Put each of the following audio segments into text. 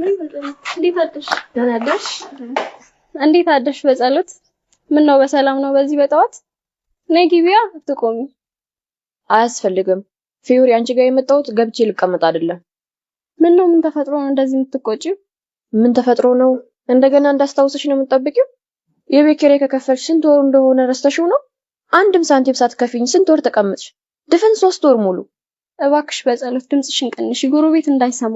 እንዴት አደርሽ? ደህና አደርሽ? እንዴት አደርሽ? በጸሎት ምን ነው በሰላም ነው? በዚህ በጠዋት ነይ ግቢያ። አትቆሚ። አያስፈልግም። ፊዮሪ አንቺ ጋር የመጣሁት ገብቼ ልቀመጥ አይደለም። ምን ነው? ምን ተፈጥሮ ነው እንደዚህ የምትቆጪው? ምን ተፈጥሮ ነው? እንደገና እንዳስታውስሽ ነው የምትጠብቂው? የቤት ኪራይ ከከፈልሽ ስንት ወር እንደሆነ ረስተሽው ነው? አንድም ሳንቲም ሳትከፊኝ ስንት ወር ተቀመጥሽ? ድፍን 3 ወር ሙሉ። እባክሽ በጸሎት ድምጽሽን ቀንሽ፣ ጎረቤት እንዳይሰማ።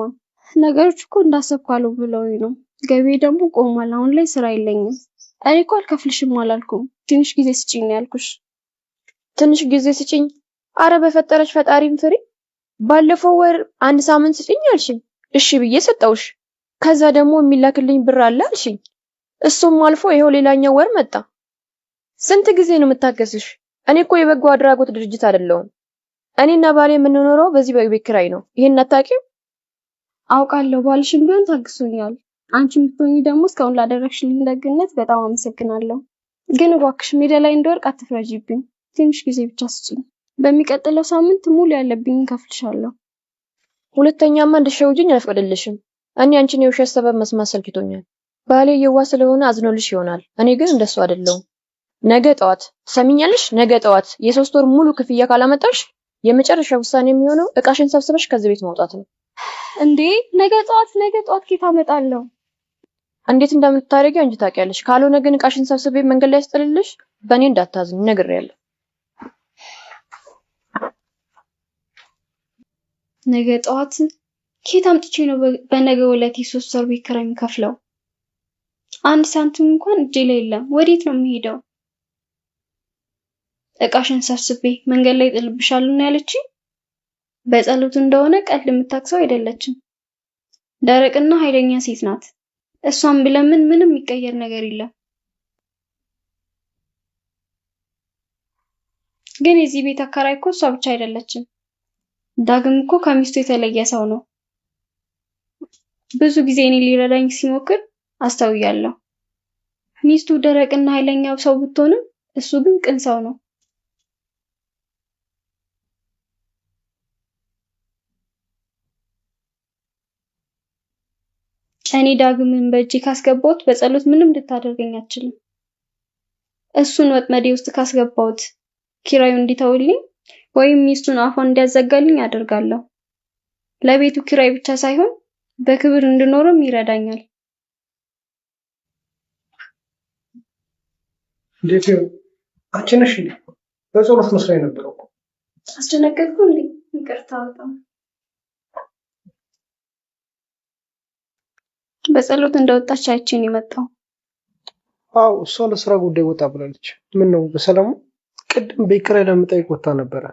ነገሮች እኮ እንዳሰብኳለሁ ብለውኝ ነው። ገቢ ደግሞ ቆሟል። አሁን ላይ ስራ የለኝም። እኔ እኮ አልከፍልሽም አላልኩም። ትንሽ ጊዜ ስጪኝ ያልኩሽ። ትንሽ ጊዜ ስጪኝ? አረ በፈጠረሽ ፈጣሪም ፍሪ። ባለፈው ወር 1 ሳምንት ስጪኝ አልሽኝ። እሺ ብዬ ሰጠውሽ። ከዛ ደግሞ የሚላክልኝ ብር አለ አልሽኝ። እሱም አልፎ ይሄው ሌላኛው ወር መጣ። ስንት ጊዜ ነው የምታገስሽ? እኔ እኮ የበጎ አድራጎት ድርጅት አይደለሁም። እኔና ባሌ የምንኖረው በዚህ በቤት ኪራይ ነው። ይሄን አታውቂም? አውቃለሁ። ባልሽም ቢሆን ታግሶኛል። አንቺ የምትሆኚ ደግሞ እስካሁን ላደረግሽልኝ ደግነት በጣም አመሰግናለሁ። ግን እባክሽ ሜዳ ላይ እንደወርቅ አትፍረጂብኝ። ትንሽ ጊዜ ብቻ ስጪኝ። በሚቀጥለው ሳምንት ሙሉ ያለብኝ ከፍልሻለሁ። ሁለተኛማ እንድትሸውጂኝ አልፈቅድልሽም። እኔ አንቺን የውሸት ሰበብ መስማት ሰልችቶኛል። ባሌ የዋህ ስለሆነ አዝኖልሽ ይሆናል። እኔ ግን እንደሱ አይደለሁም። ነገ ጠዋት ሰሚኛለሽ? ነገ ጠዋት የ3 ወር ሙሉ ክፍያ ካላመጣሽ የመጨረሻ ውሳኔ የሚሆነው እቃሽን ሰብስበሽ ከዚህ ቤት መውጣት ነው። እንዴ ነገ ጠዋት ኬት አመጣለሁ? እንዴት እንደምታደርጊ አንቺ ታውቂያለሽ። ካልሆነ ግን እቃሽን ሰብስቤ መንገድ ላይ አስጥልልሽ። በእኔ እንዳታዝኝ ነግሬያለሁ። ነገ ጠዋት ኬት አምጥቼ ነው በነገው ዕለት የ3 ወር ቤት ኪራይ የምከፍለው? 1 ሳንቲም እንኳን እጄ ላይ የለም። ወዴት ነው የምሄደው? እቃሽን ሰብስቤ መንገድ ላይ ጥልብሻለሁ ነው ያለችኝ። በጸሎት እንደሆነ ቀልድ የምታክሰው አይደለችም። ደረቅና ኃይለኛ ሴት ናት። እሷን ብለምን ምንም የሚቀየር ነገር የለም። ግን የዚህ ቤት አከራይ እኮ እሷ ብቻ አይደለችም። ዳግም እኮ ከሚስቱ የተለየ ሰው ነው። ብዙ ጊዜ እኔ ሊረዳኝ ሲሞክር አስተውያለሁ። ሚስቱ ደረቅና ኃይለኛ ሰው ብትሆንም እሱ ግን ቅን ሰው ነው። እኔ ዳግምን በእጄ ካስገባሁት በጸሎት ምንም ልታደርገኝ አትችልም። እሱን ወጥመዴ ውስጥ ካስገባሁት ኪራዩ እንዲተውልኝ ወይም ሚስቱን አፏን እንዲያዘጋልኝ አደርጋለሁ። ለቤቱ ኪራይ ብቻ ሳይሆን በክብር እንድኖርም ይረዳኛል። እንዴት ነው? አንቺ ነሽ እንዴ? በጸሎት መስራይ ነበርኩ። አስደነገጥኩ እንዴ? ይቅርታ በጣም በጸሎት እንደወጣች አይቼን የመጣው። አው እሷ ለስራ ጉዳይ ወጣ ብላለች። ምን ነው በሰላሙ? ቅድም ቤት ኪራይ ለመጠየቅ ወጣ ነበረ።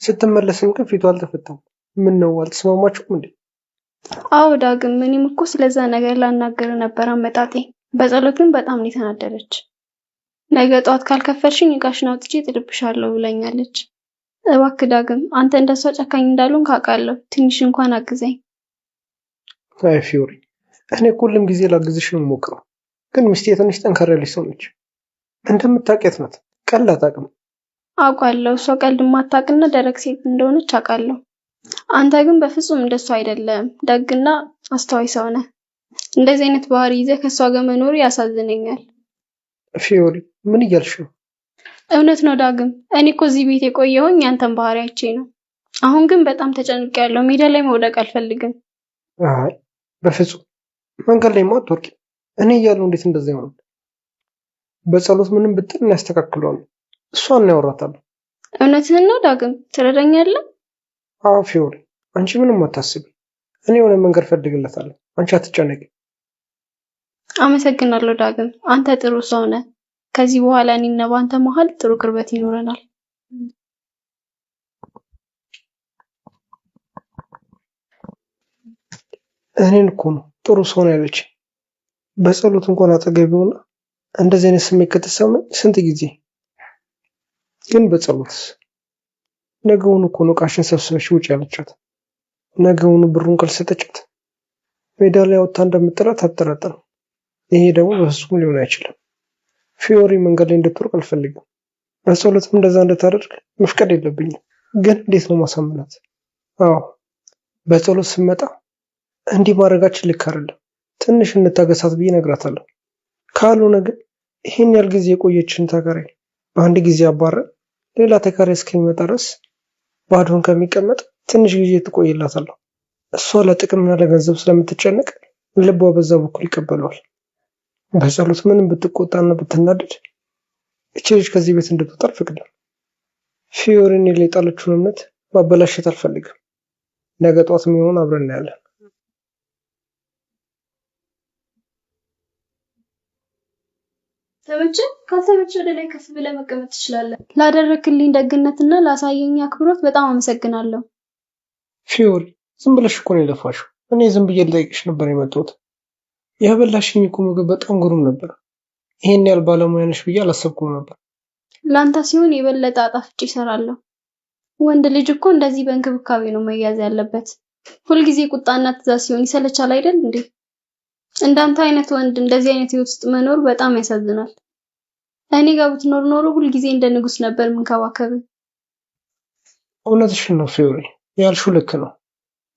ስትመለስም ግን ፊቷ አልተፈታም። ምን ነው አልተስማማችሁም እንዴ? አው ዳግም እኔም እኮ ስለዛ ነገር ላናገር ነበር አመጣጤ። በጸሎት ግን በጣም ነው የተናደደች። ነገ ጠዋት ካልከፈልሽኝ እቃሽን አውጥቼ ጥልብሻለሁ ብላኛለች። እባክህ ዳግም አንተ እንደሷ ጨካኝ እንዳልሆን ካውቃለሁ። ትንሽ እንኳን አግዘኝ። አይ ፊዮሪ፣ እኔ ሁሉም ጊዜ ላግዝሽ ነው የምሞክረው። ግን ሚስቴ ትንሽ ጠንከር ያለች ሰው ነች። እንደምታውቂያት ናት። ቀልድ አታውቅም። አውቃለሁ። እሷ ቀልድ ማታውቅና ደረቅ ሴት እንደሆነች አውቃለሁ። አንተ ግን በፍጹም እንደሷ አይደለም። ደግና አስተዋይ ሰው ነህ። እንደዚህ አይነት ባህሪ ይዘህ ከሷ ጋር መኖር ያሳዝነኛል። ፊዮሪ ምን እያልሽ ነው? እውነት ነው ዳግም። እኔ እኮ እዚህ ቤት የቆየሁኝ ያንተን ባህሪ አይቼ ነው። አሁን ግን በጣም ተጨንቄያለሁ። ሜዳ ላይ መውደቅ አልፈልግም። አይ በፍጹም መንገድ ላይ ማትወርቂ። እኔ እያለሁ እንዴት እንደዛ ይሆናል? በጸሎት ምንም ብትል ያስተካክለዋል። እሷን ያወራታል። እውነትህን ነው ዳግም። ትረዳኛለህ? አዎ ፊዮሪ፣ አንቺ ምንም አታስቢ። እኔ የሆነ መንገድ ፈልግለታለሁ። አንቺ አትጨነቂ። አመሰግናለሁ ዳግም። አንተ ጥሩ ሰው ነህ። ከዚህ በኋላ እኔና ባንተ መሃል ጥሩ ቅርበት ይኖረናል። እኔን እኮ ነው ጥሩ ሰው ነው ያለች። በጸሎት እንኳን አጠገቢውና እንደዚህ አይነት ስሜት ከተሰማኝ ስንት ጊዜ። ግን በጸሎትስ ነገውን እኮ ነው እቃሽን ሰብስበሽ ውጭ ያለቻት። ነገውን ብሩን ካልሰጠቻት ሜዳ ላይ ወጥታ እንደምጥላት አትጠራጠርም። ይሄ ደግሞ በፍጹም ሊሆን አይችልም። ፊዮሪ መንገድ ላይ እንድትወርቅ አልፈልግም። በጸሎትም እንደዛ እንድታደርግ መፍቀድ የለብኝም። ግን እንዴት ነው ማሳመናት? አዎ በጸሎት ስመጣ እንዲህ ማድረጋችን ልክ አይደለም። ትንሽ እንታገሳት ብዬ እነግራታለሁ። ካልሆነ ግን ይሄን ያህል ጊዜ የቆየችን ተከራይ በአንድ ጊዜ አባረን ሌላ ተከራይ እስከሚመጣ ድረስ ባዶን ከሚቀመጥ ትንሽ ጊዜ ትቆይላታለሁ። እሷ ለጥቅምና ለገንዘብ ስለምትጨነቅ ልቧ በዛ በኩል ይቀበለዋል። በጸሎት ምንም ብትቆጣና ብትናደድ እቺ ልጅ ከዚህ ቤት እንድትወጣ አልፈቅድም። ፊዮሪን ላይ የጣለችውን እምነት ማበላሸት አልፈልግም። ነገ ጧት የሚሆን አብረን እናያለን። ተመቸ? ካልተመቸ ወደ ላይ ከፍ ብለህ መቀመጥ ትችላለህ። ላደረክልኝ ደግነትና ላሳየኝ አክብሮት በጣም አመሰግናለሁ። ፊዮሪ ዝም ብለሽ እኮ ነው የለፋሽው። እኔ ዝም ብዬ ልጠይቅሽ ነበር የመጣሁት። ያበላሽኝ እኮ ምግብ በጣም ግሩም ነበር። ይሄን ያህል ባለሙያ ነሽ ብዬ አላሰብኩም ነበር። ላንተ ሲሆን የበለጠ አጣፍጬ እሰራለሁ። ወንድ ልጅ እኮ እንደዚህ በእንክብካቤ ነው መያዝ ያለበት። ሁልጊዜ ቁጣና ትዕዛዝ ሲሆን ይሰለቻል አይደል እንዴ? እንዳንተ አይነት ወንድ እንደዚህ አይነት ህይወት ውስጥ መኖር በጣም ያሳዝናል። እኔ ጋር ብትኖር ኖሮ ሁልጊዜ እንደ ንጉስ ነበር መንከባከብ። እውነትሽን ነው ፊዮሪ፣ ያልሽው ልክ ነው።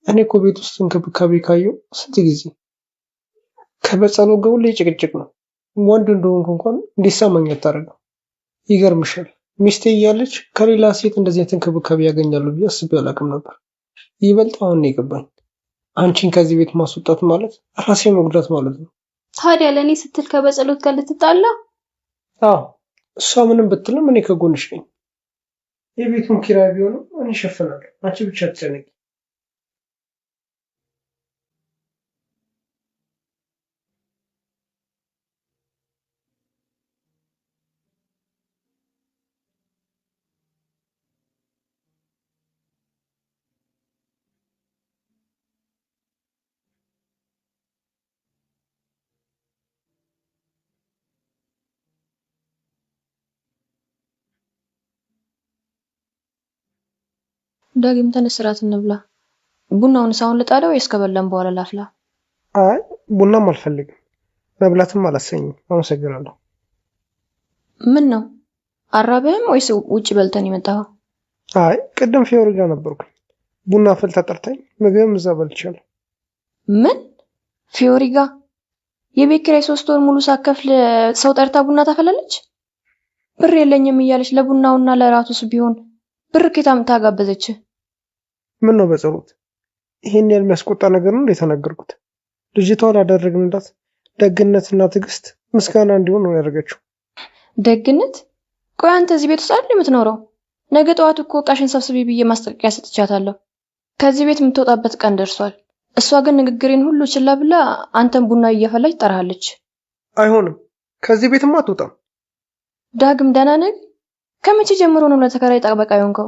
እኔ እኮ ቤት ውስጥ እንክብካቤ ካየው ስንት ጊዜ ከበጸሎት ጋር ሁሌ ጭቅጭቅ ነው። ወንድ እንደሆንኩ እንኳን እንዲሰማኝ አታደርገው። ይገርምሻል፣ ሚስቴ እያለች ከሌላ ሴት እንደዚህ አይነት እንክብካቤ ያገኛሉ ብዬ አስቤ አላውቅም ነበር። ይበልጥ አሁን ነው የገባኝ። አንቺን ከዚህ ቤት ማስወጣት ማለት ራሴ መጉዳት ማለት ነው። ታዲያ ለእኔ ስትል ከበጸሎት ጋር ልትጣላ? አዎ፣ እሷ ምንም ብትልም እኔ ከጎንሽ ነኝ። የቤቱን ኪራይ ቢሆንም እኔ እሸፍናለሁ። አንቺ ብቻ አትጨነቂ። ዳግም ተነስ፣ እራት እንብላ። ቡናውን ሳውን ልጣደው ወይስ ከበላን በኋላ ላፍላ? አይ ቡናም አልፈልግም፣ መብላትም አላሰኝም። አመሰግናለሁ። ምን ነው አራበህም ወይስ ውጭ በልተን የመጣው? አይ ቅድም ፊዮሪ ጋር ነበርኩኝ። ቡና አፈልታ ጠርታኝ ምግብም እዛ በልቻለሁ። ምን ፊዮሪ ጋር? የቤት ኪራይ 3 ወር ሙሉ ሳከፍል ሰው ጠርታ ቡና ታፈላለች? ብር የለኝም እያለች ለቡናውና ለራቱስ ቢሆን ብር ከታም ታጋበዘች? ምን ነው በጸሎት ይሄን ያህል የሚያስቆጣ ነገር ነው እንደተናገርኩት? ልጅቷ ላደረግንላት ደግነትና ትዕግስት ምስጋና እንዲሆን ነው ያደረገችው። ደግነት? ቆይ አንተ እዚህ ቤት ውስጥ አይደል የምትኖረው? ነገ ጠዋት እኮ ዕቃሽን ሰብስቢ ብዬ ማስጠንቀቂያ ሰጥቻታለሁ። ከዚህ ቤት የምትወጣበት ቀን ደርሷል። እሷ ግን ንግግሬን ሁሉ ችላ ብላ አንተን ቡና እየፈላች ጠራሃለች። አይሆንም፣ ከዚህ ቤትማ አትወጣም። ዳግም ደህና ነህ? ከመቼ ጀምሮ ነው ለተከራይ ጠበቃ የሆንከው?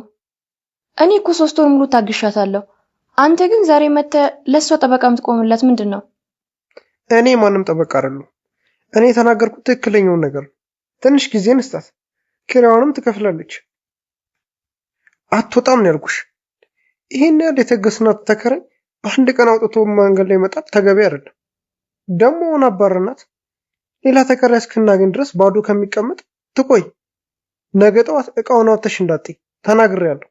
እኔ እኮ 3 ወር ሙሉ ታግሻታለሁ። አንተ ግን ዛሬ መተህ ለሷ ጠበቃ የምትቆምላት ምንድን ነው? እኔ ማንም ጠበቃ አይደለሁ። እኔ የተናገርኩት ትክክለኛውን ነገር ነው። ትንሽ ጊዜ እንስጣት፣ ኪራዩንም ትከፍላለች። አትወጣም ነው ያልኩሽ። ይሄን ያህል የተገስናት ተከራይ በአንድ ቀን አውጥቶ መንገድ ላይ መጣል ተገቢ አይደለም። ደግሞ ሆነ አባረናት ሌላ ተከራይ እስክናገኝ ድረስ ባዶ ከሚቀመጥ ትቆይ። ነገ ጠዋት እቃውን አውጥተሽ እንዳትይ ተናግሬያለሁ።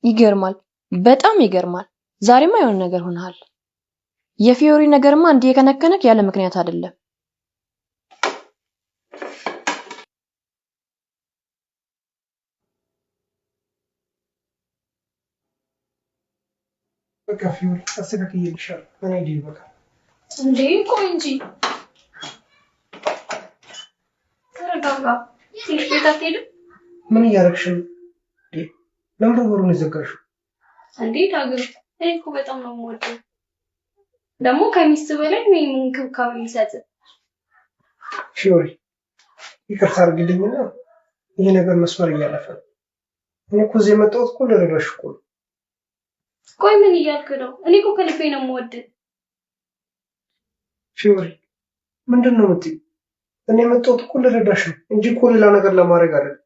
ይገርማል፣ በጣም ይገርማል። ዛሬማ የሆነ ነገር ሆነሃል። የፊዮሪ ነገርማ እንዲህ የከነከነክ ያለ ምክንያት አይደለም። በቃ ፊዮሪ አስተካክዬልሻለሁ። እኔ እንጂ በቃ እንዴ ቆይ እንጂ ተረጋጋ። ትንሽ ቤት አትሄድም? ምን እያደረግሽ ነው? ለምን በሩን የዘጋሽው? እንዴ ዳግም፣ እኔ እኮ በጣም ነው የምወደው። ደግሞ ከሚስት በላይ ነው እንክብካቤ የሚሰጥ። ፊዮሪ ይቅርታ አድርግልኝና ይሄ ነገር መስመር እያለፈ ነው። እኔ እኮ እዚህ የመጣሁት እኮ ልረዳሽ እኮ ነው። ቆይ ምን እያልክ ነው? እኔ እኮ ከልቤ ነው የምወድህ። ፊዮሪ ምንድን ነው የምትይው? እኔ የመጣሁት እኮ ልረዳሽ ነው እንጂ እኮ ሌላ ነገር ለማድረግ አይደለም።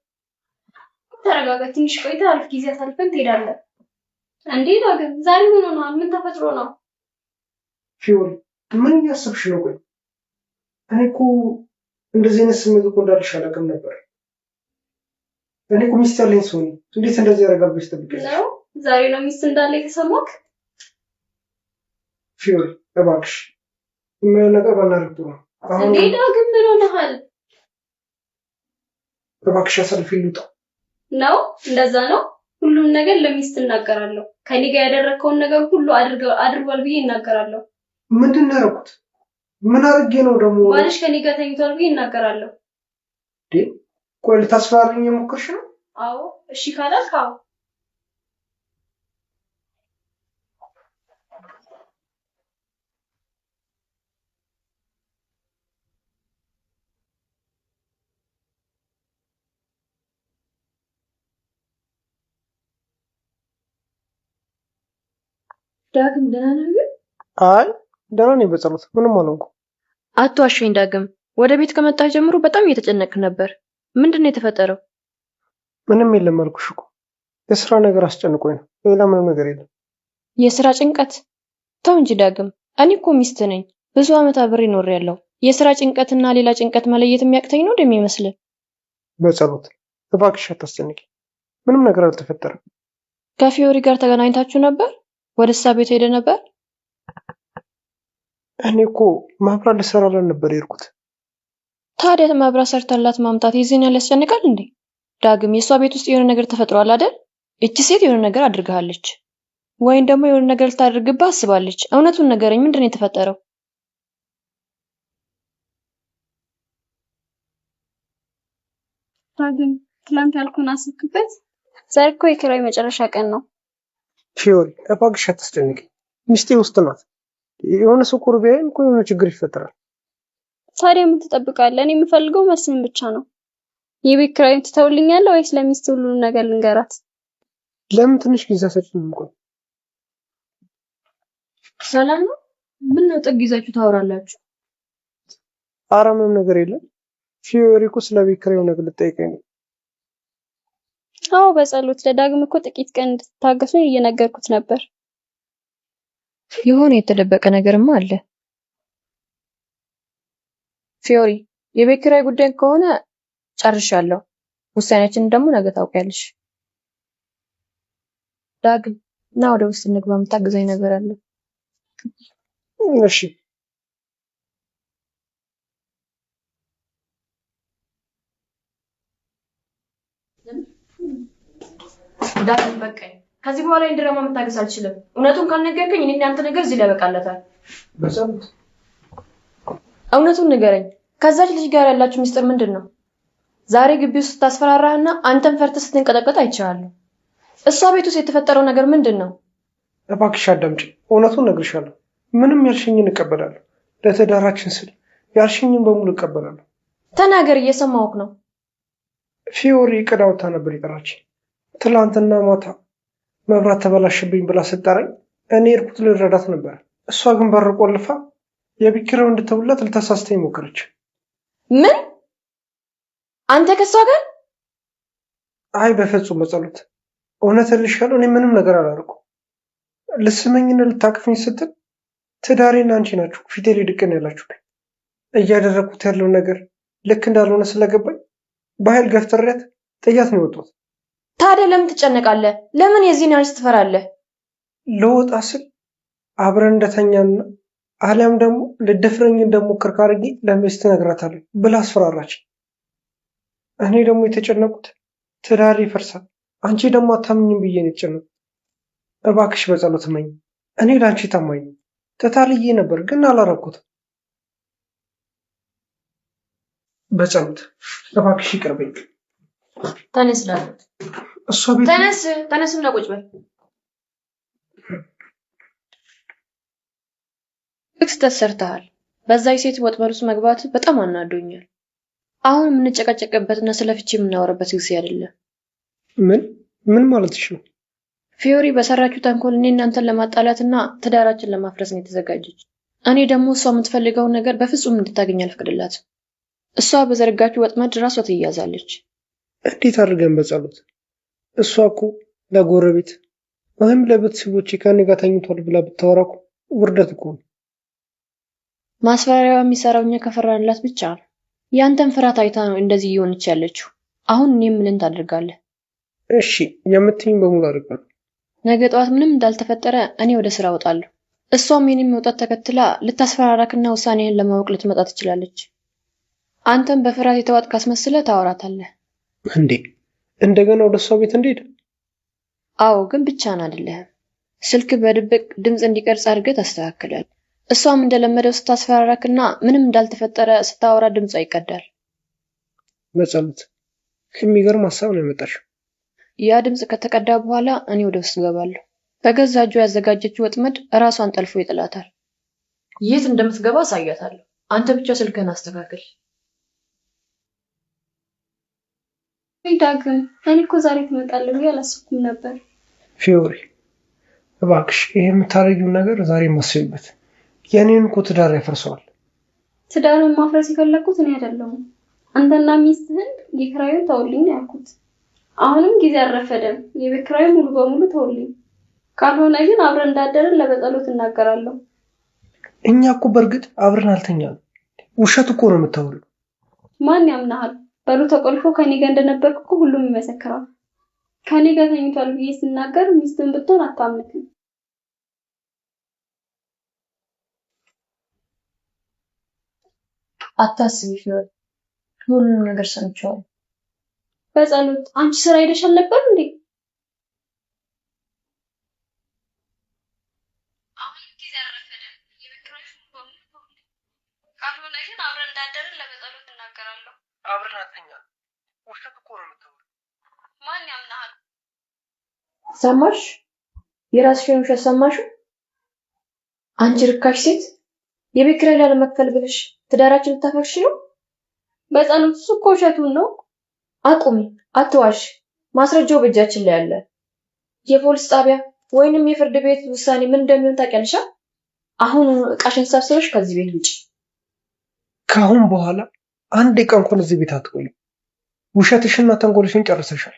ተረጋጋ። ትንሽ ቆይተህ አሪፍ ጊዜ አሳልፈን ትሄዳለህ። እንዴ ዳግም፣ ዛሬ ምን ሆነሃል? ምን ተፈጥሮ ነው? ፊዮሪ ምን እያሰብሽ ነው? ቆይ እኔ እኮ እንደዚህ አይነት ስሜት እኮ እንዳልሽ አላውቅም ነበር። እኔ እኮ ሚስት ያለኝ ሰው ነኝ። እንዴት እንደዚህ ያደርጋል ብለሽ ትጠብቂያለሽ? ነው ዛሬ ነው ሚስት እንዳለ የተሰማክ? ፊዮሪ እባክሽ ምን ነገር ባናደርግ ጥሩ ነው። አሁን እንዴ ዳግም ምን ሆነሃል? እባክሽ አሳልፊ ልውጣ። ነው እንደዛ ነው። ሁሉን ነገር ለሚስት እናገራለሁ። ከኔ ጋር ያደረከውን ነገር ሁሉ አድርጓል ብዬ እናገራለሁ። ምንድን ነው ያደረኩት? ምን አድርጌ ነው ደግሞ? ባልሽ ከኔ ጋር ተኝቷል ብዬ እናገራለሁ። ቆይ ልታስፈራሪኝ የሞከርሽ ነው? አዎ እሺ ካላልክ አዎ። ዳግም ደህና ነህ? አይ ደህና ነኝ በጸሎት ምንም አልሆንኩም። አትዋሽኝ ዳግም። ወደ ቤት ከመጣህ ጀምሮ በጣም እየተጨነቅክ ነበር። ምንድን ነው የተፈጠረው? ምንም የለም አልኩሽ እኮ የስራ ነገር አስጨንቆኝ ነው። ሌላ ምንም ነገር የለም። የስራ ጭንቀት? ተው እንጂ ዳግም። እኔ እኮ ሚስት ነኝ። ብዙ ዓመት አብሬ ኖሬያለሁ። የስራ ጭንቀትና ሌላ ጭንቀት መለየት የሚያቅተኝ ነው እንደሚመስልህ? በጸሎት እባክሽ አታስጨንቂ። ምንም ነገር አልተፈጠረም። ከፊዮሪ ጋር ተገናኝታችሁ ነበር? ወደ እሷ ቤት ሄደ ነበር? እኔ እኮ ማብራት ልሰራላት ነበር የሄድኩት። ታዲያ ማብራት ሰርታላት ማምጣት የዚህን ያህል ያስጨንቃል እንዴ? ዳግም የእሷ ቤት ውስጥ የሆነ ነገር ተፈጥሯል አይደል? እቺ ሴት የሆነ ነገር አድርጋለች፣ ወይም ደግሞ የሆነ ነገር ልታደርግብህ አስባለች። እውነቱን ንገረኝ፣ ምንድን ነው የተፈጠረው? ዳግም ትላንት ያልኩህን አስብክበት። ዛሬ እኮ የኪራይ መጨረሻ ቀን ነው። ፊዮሪ እባክሽ አታስጨንቂ። ሚስቴ ውስጥ ናት። የሆነ ሰው ቁርብ ቢያይም እኮ የሆነ ችግር ይፈጠራል። ታዲያ ምን ትጠብቃለህ? እኔ የምፈልገው መስፍን ብቻ ነው። የቤት ኪራዩን ትተውልኛለህ ወይስ ለሚስት ሁሉንም ነገር ልንገራት? ለምን ትንሽ ጊዜ ሰጪኝ? ቆይ ሰላም ነው? ምን ነው ጥግ ይዛችሁ ታወራላችሁ? ኧረ ምንም ነገር የለም። ፊዮሪ እኮ ስለ ቤት ኪራዩ ነገር ልጠይቀኝ ነው። አዎ በጸሎት ለዳግም እኮ ጥቂት ቀን እንድትታገሱኝ እየነገርኩት ነበር። የሆነ የተደበቀ ነገርማ አለ። ፊዮሪ የቤት ኪራይ ጉዳይ ከሆነ ጨርሻለሁ። ውሳኔያችንን ደግሞ ነገ ታውቂያለሽ። ዳግም ና ወደ ውስጥ እንግባ፣ የምታግዘኝ ነገር አለ። እሺ ዳግም በቃኝ። ከዚህ በኋላ ድራማ መታገስ አልችልም። እውነቱን ካልነገርከኝ እኔ እናንተ ነገር እዚህ ላይ ያበቃለታል። በጸሎት እውነቱን ንገረኝ። ከዛች ልጅ ጋር ያላችሁ ሚስጥር ምንድን ነው? ዛሬ ግቢ ውስጥ ታስፈራራህና አንተን ፈርተህ ስትንቀጠቀጥ አይቻለሁ። እሷ ቤት ውስጥ የተፈጠረው ነገር ምንድን ነው? እባክሽ አዳምጪ። እውነቱን እነግርሻለሁ። ምንም ያልሽኝን እቀበላለሁ። ለትዳራችን ስል ያልሽኝን በሙሉ እቀበላለሁ። ተናገር፣ እየሰማሁህ ነው። ፊዮሪ ዕቅድ አውጥታ ነበር የጠራችኝ። ትላንትና ማታ መብራት ተበላሽብኝ ብላ ስትጠራኝ እኔ ሄድኩት ልረዳት ነበር። እሷ ግን በር ቆልፋ የቤት ኪራዩን እንድተውላት ልታሳስተኝ ሞከረች። ምን? አንተ ከሷ ጋር? አይ በፍጹም በጸሎት እውነት እልሻለሁ፣ እኔ ምንም ነገር አላደረኩም። ልስመኝና ልታቅፍኝ ስትል ትዳሬና አንቺ ናችሁ ፊቴ ላይ ድቅን ያላችሁብኝ። እያደረኩት ያለው ነገር ልክ እንዳልሆነ ስለገባኝ በኃይል ገፍትሬያት ጥያት ነው የወጣሁት። ታዲያ ለምን ትጨነቃለህ? ለምን የዚህን ያህል ትፈራለህ? ለወጣ ስል አብረን እንደተኛና አሊያም ደግሞ ልደፍረኝ እንደሞከርክ አድርጌ ለሚስት እነግራታለሁ ብላ አስፈራራች። እኔ ደግሞ የተጨነቁት ትዳሬ ይፈርሳል፣ አንቺ ደግሞ አታምኝም ብዬ ነው የተጨነቁት። እባክሽ በጸሎት እመኝ፣ እኔ ለአንቺ ታማኝ ነኝ። ተታልዬ ነበር ግን አላረኩትም። በጸሎት እባክሽ ይቅርበኝ። ተነስ ዳግም፣ እሷ ቤት ተነስና ቁጭ በል። ስህተት ሰርተሃል። በዛ የሴት ወጥመድ ውስጥ መግባት በጣም አናዶኛል። አሁን የምንጨቃጨቅበትና ስለ ፍቺ የምናወራበት ጊዜ አይደለም። ምን ማለትሽ ነው? ፊዮሪ በሰራችው ተንኮል እኔ እናንተን ለማጣላትና ትዳራችን ለማፍረስ ነው የተዘጋጀች። እኔ ደግሞ እሷ የምትፈልገውን ነገር በፍጹም እንድታገኝ አልፈቅድላትም። እሷ በዘረጋችው ወጥመድ ራሷ ትያዛለች። እንዴት አድርገን በጸሎት? እሷ እኮ ለጎረቤት ወይም ለቤተሰቦቼ ከኔ ጋር ተኝቷል ብላ ብታወራ እኮ ውርደት እኮ ነው። ማስፈራሪያዋ የሚሰራው እኛ ከፈራንላት ብቻ ነው። ያንተን ፍርሃት አይታ ነው እንደዚህ እየሆነች ያለችው። አሁን እኔም ምን ታደርጋለህ? እሺ የምትይኝ በሙሉ አድርጋለሁ። ነገ ጠዋት ምንም እንዳልተፈጠረ እኔ ወደ ስራ እወጣለሁ። እሷም የኔን መውጣት ተከትላ ልታስፈራራክና ውሳኔህን ለማወቅ ልትመጣ ትችላለች። አንተም በፍርሃት የተዋጥክ አስመስለህ ታወራታለህ። እንዴ እንደገና ወደ እሷ ቤት እንዴት? አዎ፣ ግን ብቻህን አይደለህም። ስልክ በድብቅ ድምፅ እንዲቀርጽ አድርገህ ታስተካክላለህ። እሷም እንደለመደው ስታስፈራራክና ምንም እንዳልተፈጠረ ስታወራ ድምጿ ይቀዳል። በጸሎት የሚገርም ሀሳብ ነው ያመጣሽው። ያ ድምፅ ከተቀዳ በኋላ እኔ ወደ ውስጥ እገባለሁ። በገዛ እጁ ያዘጋጀችው ወጥመድ ራሷን ጠልፎ ይጥላታል። የት እንደምትገባ አሳያታለሁ። አንተ ብቻ ስልክህን አስተካክል። ዳግም እኔ እኮ ዛሬ ትመጣለህ ብዬ አላሰብኩም ነበር። ፊዮሪ እባክሽ ይሄ የምታደርጊውን ነገር ዛሬ ማስቢበት። የኔን እኮ ትዳር ያፈርሰዋል። ትዳርን ማፍረስ የፈለኩት እኔ አይደለሁም። አንተና ሚስትህን የኪራዩን ተውልኝ ነው ያልኩት። አሁንም ጊዜ አልረፈደም። የቤት ኪራዩ ሙሉ በሙሉ ተውልኝ። ካልሆነ ግን አብረን እንዳደረን ለበጸሎት እናገራለሁ። እኛ እኮ በእርግጥ አብረን አልተኛንም። ውሸት እኮ ነው የምታወሪው። ማን ያምናሃል? በሩ ተቆልፎ ከኔ ጋር እንደነበርክ እኮ ሁሉም ይመሰክራል። ከኔ ጋር ተኝቷል ብዬ ስናገር ሚስትን ብትሆን አታምንክም። አታስቢ ፊዮሪ፣ ሁሉንም ነገር ሰምቻለሁ። በጸሎት አንቺ ስራ ሄደሽ አልነበር እንዴ? አሁንም ጊዜ አልረፈደም። የቤት ኪራዩ በሙሉ ተውልኝ። ካልሆነ ግን አብረን እንዳደረን ለበጸሎት እናገራለሁ። አብረን አልተኛንም። ውሸት እኮ ነው የምታወሪው። ማን ያምናሃል? ሰማሽ? የራስሽን ውሸት ሰማሽው? አንቺ ርካሽ ሴት፣ የቤት ኪራይ ላለመክፈል ብለሽ ትዳራችን ልታፈርሽ ነው? በጸሎት እሱ እኮ ውሸቱን ነው። አቁሚ፣ አትዋሽ። ማስረጃው በእጃችን ላይ አለ። የፖሊስ ጣቢያ ወይንም የፍርድ ቤት ውሳኔ ምን እንደሚሆን ታውቂያለሽ? አሁን ዕቃሽን ሰብስበሽ ከዚህ ቤት ውጪ። ከአሁን በኋላ አንድ ቀን እንኳን እዚህ ቤት አትቆይም። ውሸትሽና ተንኮልሽን ጨርሰሻል።